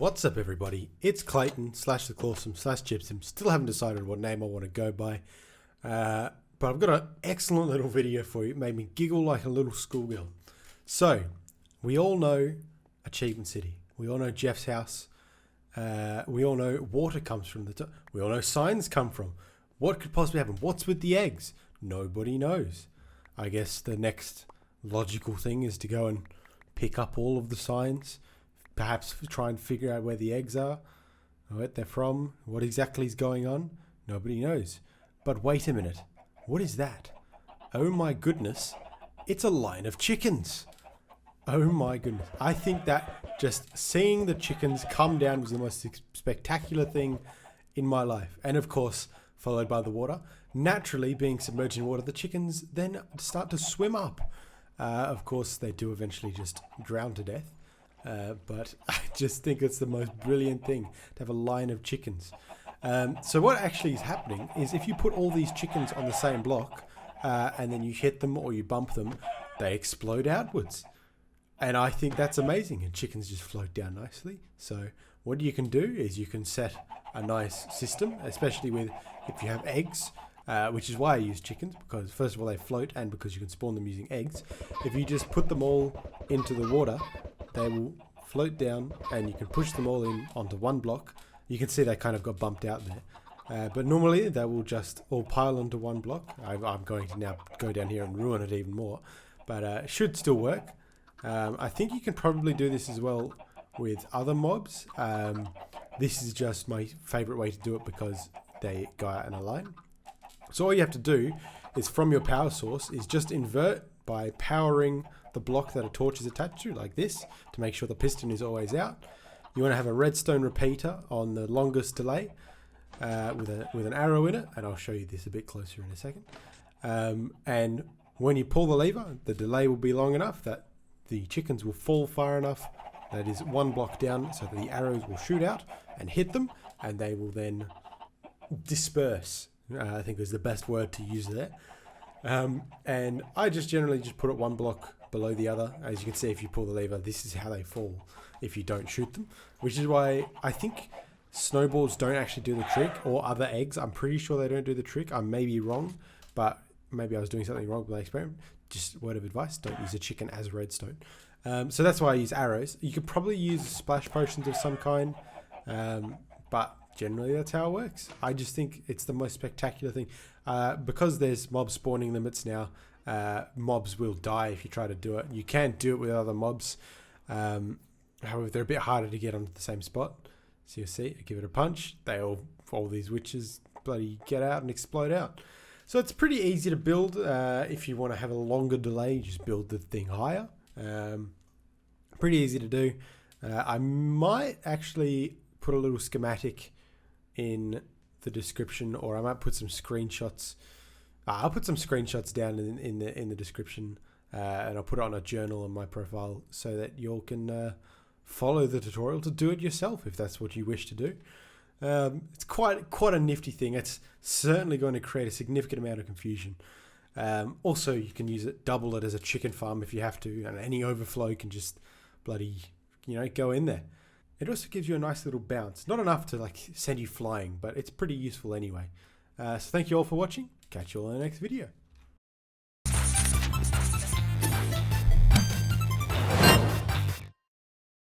What's up everybody, it's Clayton slash the Clawsome slash Gypsum. Still haven't decided what name I want to go by, but I've got an excellent little video for you. It made me giggle like a little schoolgirl. So, we all know Achievement City. We all know Jeff's house. We all know water comes from the top. We all know signs come from. What could possibly happen? What's with the eggs? Nobody knows. I guess the next logical thing is to go and pick up all of the signs. Perhaps try and figure out where the eggs are, where they're from, what exactly is going on. Nobody knows. But wait a minute. What is that? Oh my goodness. It's a line of chickens. Oh my goodness. I think that just seeing the chickens come down was the most spectacular thing in my life. And of course, followed by the water. Naturally, being submerged in water, the chickens then start to swim up. Of course, they do eventually just drown to death. But I just think it's the most brilliant thing to have a line of chickens. So what actually is happening is if you put all these chickens on the same block and then you hit them or you bump them, they explode outwards. And I think that's amazing, and chickens just float down nicely. So what you can do is you can set a nice system, especially with if you have eggs, which is why I use chickens, because first of all they float and because you can spawn them using eggs. If you just put them all into the water, they will float down and you can push them all in onto one block. You can see they kind of got bumped out there. But normally they will just all pile onto one block. I'm going to now go down here and ruin it even more. But it should still work. I think you can probably do this as well with other mobs. This is just my favorite way to do it because they go out in a line. So all you have to do is from your power source is just invert by powering the block that a torch is attached to, like this, to make sure the piston is always out. You want to have a redstone repeater on the longest delay with an arrow in it, and I'll show you this a bit closer in a second. And when you pull the lever, the delay will be long enough that the chickens will fall far enough, that is one block down, so that the arrows will shoot out and hit them, and they will then disperse. I think is the best word to use there. And I just generally just put it one block below the other. As you can see, if you pull the lever, this is how they fall if you don't shoot them, which is why I think snowballs don't actually do the trick, or other eggs. I'm pretty sure they don't do the trick. I may be wrong, but maybe I was doing something wrong with my experiment. Just word of advice, don't use a chicken as redstone. So that's why I use arrows. You could probably use splash potions of some kind, but generally that's how it works. I just think it's the most spectacular thing. Because there's mobs spawning limits now, mobs will die if you try to do it. You can do it with other mobs. However, they're a bit harder to get onto the same spot. So you'll see, I give it a punch, all these witches bloody get out and explode out. So it's pretty easy to build. If you want to have a longer delay, just build the thing higher. Pretty easy to do. I might actually put a little schematic in the description, or I might put some screenshots. I'll put some screenshots down in the description, and I'll put it on a journal on my profile so that you all can follow the tutorial to do it yourself if that's what you wish to do. It's quite a nifty thing. It's certainly going to create a significant amount of confusion. Also, you can use it, double it as a chicken farm if you have to, and any overflow can just bloody go in there. It also gives you a nice little bounce. Not enough to send you flying, but it's pretty useful anyway. So thank you all for watching. Catch you all in the next video.